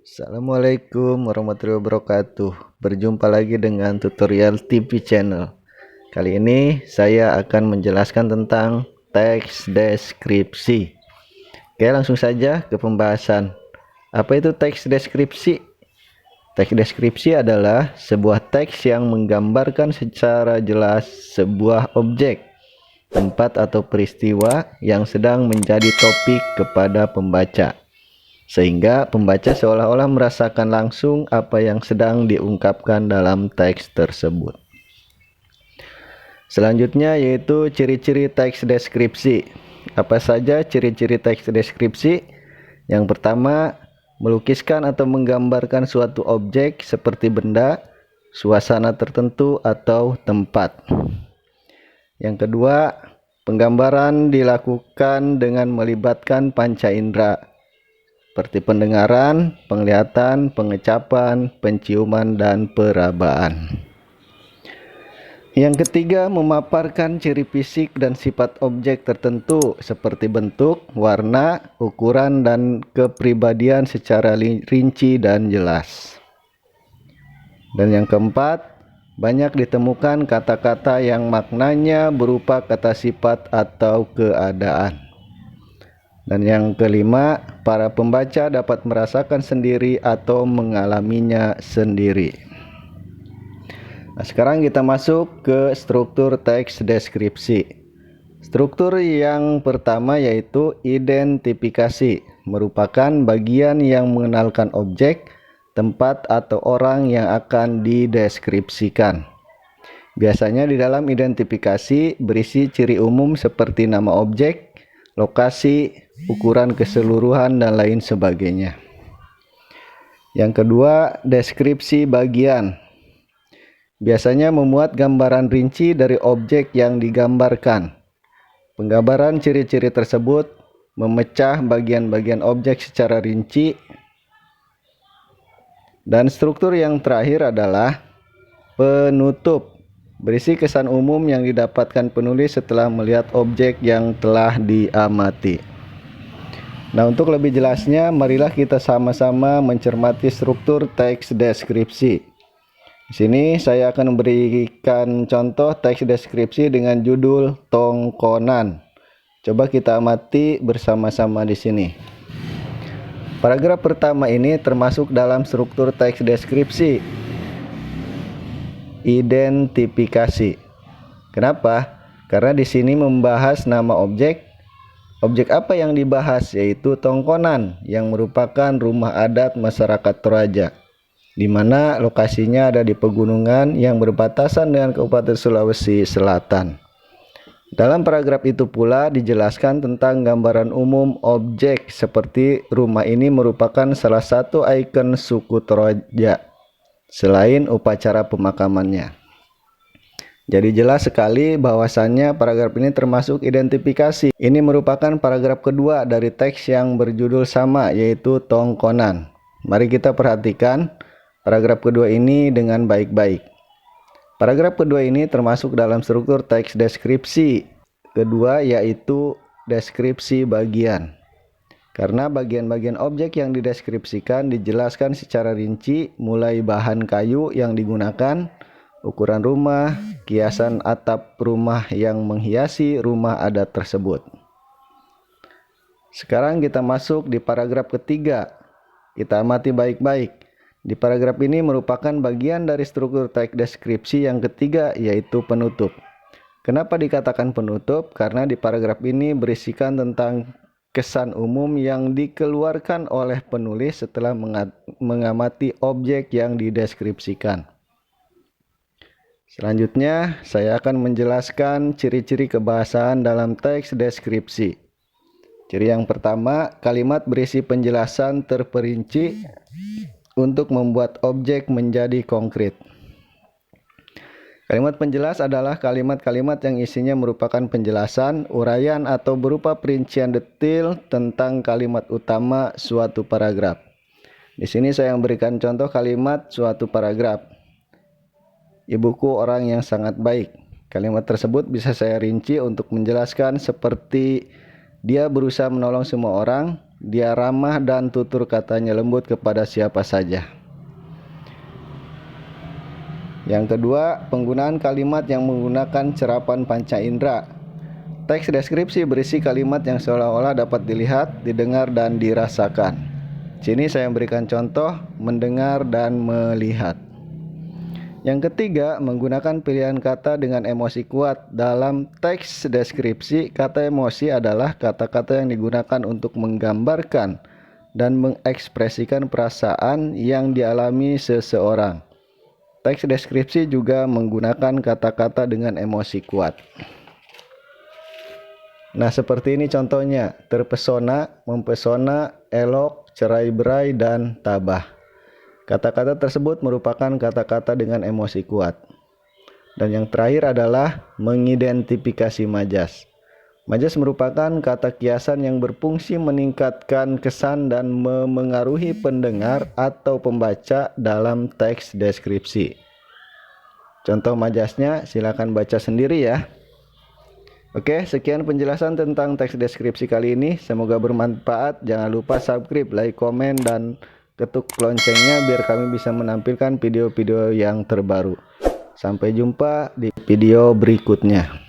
Assalamualaikum warahmatullahi wabarakatuh. Berjumpa lagi dengan tutorial TV channel. Kali ini saya akan menjelaskan tentang teks deskripsi. Oke, langsung saja ke pembahasan. Apa itu teks deskripsi? Teks deskripsi adalah sebuah teks yang menggambarkan secara jelas sebuah objek, tempat atau peristiwa yang sedang menjadi topik kepada pembaca, sehingga pembaca seolah-olah merasakan langsung apa yang sedang diungkapkan dalam teks tersebut. Selanjutnya yaitu ciri-ciri teks deskripsi. Apa saja ciri-ciri teks deskripsi? Yang pertama, melukiskan atau menggambarkan suatu objek seperti benda, suasana tertentu, atau tempat. Yang kedua, penggambaran dilakukan dengan melibatkan panca indera, seperti pendengaran, penglihatan, pengecapan, penciuman, dan perabaan. Yang ketiga, memaparkan ciri fisik dan sifat objek tertentu seperti bentuk, warna, ukuran, dan kepribadian secara rinci dan jelas. Dan yang keempat, banyak ditemukan kata-kata yang maknanya berupa kata sifat atau keadaan. Dan yang kelima, para pembaca dapat merasakan sendiri atau mengalaminya sendiri. Nah, sekarang kita masuk ke struktur teks deskripsi. Struktur yang pertama yaitu identifikasi, merupakan bagian yang mengenalkan objek, tempat, atau orang yang akan dideskripsikan. Biasanya di dalam identifikasi berisi ciri umum seperti nama objek, lokasi, ukuran keseluruhan, dan lain sebagainya. Yang kedua, deskripsi bagian. Biasanya memuat gambaran rinci dari objek yang digambarkan. Penggambaran ciri-ciri tersebut memecah bagian-bagian objek secara rinci. Dan struktur yang terakhir adalah penutup. Berisi kesan umum yang didapatkan penulis setelah melihat objek yang telah diamati. Nah, untuk lebih jelasnya, marilah kita sama-sama mencermati struktur teks deskripsi. Di sini saya akan memberikan contoh teks deskripsi dengan judul tongkonan. Coba kita amati bersama-sama di sini. Paragraf pertama ini termasuk dalam struktur teks deskripsi. Identifikasi. Kenapa? Karena di sini membahas nama objek. Objek apa yang dibahas? Yaitu tongkonan, yang merupakan rumah adat masyarakat Toraja, di mana lokasinya ada di pegunungan yang berbatasan dengan Kabupaten Sulawesi Selatan. Dalam paragraf itu pula dijelaskan tentang gambaran umum objek, seperti rumah ini merupakan salah satu ikon suku Toraja selain upacara pemakamannya. Jadi jelas sekali bahwasannya paragraf ini termasuk identifikasi. Ini merupakan paragraf kedua dari teks yang berjudul sama, yaitu tongkonan. Mari kita perhatikan paragraf kedua ini dengan baik-baik. Paragraf kedua ini termasuk dalam struktur teks deskripsi kedua, yaitu deskripsi bagian. Karena bagian-bagian objek yang dideskripsikan dijelaskan secara rinci, mulai bahan kayu yang digunakan, ukuran rumah, kiasan atap rumah yang menghiasi rumah adat tersebut. Sekarang kita masuk di paragraf ketiga. Kita amati baik-baik. Di paragraf ini merupakan bagian dari struktur teks deskripsi yang ketiga, yaitu penutup. Kenapa dikatakan penutup? Karena di paragraf ini berisikan tentang kesan umum yang dikeluarkan oleh penulis setelah mengamati objek yang dideskripsikan. Selanjutnya, saya akan menjelaskan ciri-ciri kebahasaan dalam teks deskripsi. Ciri yang pertama, kalimat berisi penjelasan terperinci untuk membuat objek menjadi konkret. Kalimat penjelas adalah kalimat-kalimat yang isinya merupakan penjelasan, uraian, atau berupa perincian detail tentang kalimat utama suatu paragraf. Di sini saya memberikan contoh kalimat suatu paragraf. Ibuku orang yang sangat baik. Kalimat tersebut bisa saya rinci untuk menjelaskan seperti dia berusaha menolong semua orang, Dia ramah dan tutur katanya lembut kepada siapa saja. Yang kedua, penggunaan kalimat yang menggunakan cerapan panca indera. Teks deskripsi berisi kalimat yang seolah-olah dapat dilihat, didengar, dan dirasakan. Sini saya memberikan contoh mendengar dan melihat. Yang ketiga, menggunakan pilihan kata dengan emosi kuat. Dalam teks deskripsi, kata emosi adalah kata-kata yang digunakan untuk menggambarkan dan mengekspresikan perasaan yang dialami seseorang. Teks deskripsi juga menggunakan kata-kata dengan emosi kuat. Nah, seperti ini contohnya: terpesona, mempesona, elok, cerai-berai, dan tabah. Kata-kata tersebut merupakan kata-kata dengan emosi kuat. Dan yang terakhir adalah mengidentifikasi majas. Majas merupakan kata kiasan yang berfungsi meningkatkan kesan dan memengaruhi pendengar atau pembaca dalam teks deskripsi. Contoh majasnya silakan baca sendiri ya. Oke, sekian penjelasan tentang teks deskripsi kali ini. Semoga bermanfaat. Jangan lupa subscribe, like, komen, dan ketuk loncengnya biar kami bisa menampilkan video-video yang terbaru. Sampai jumpa di video berikutnya.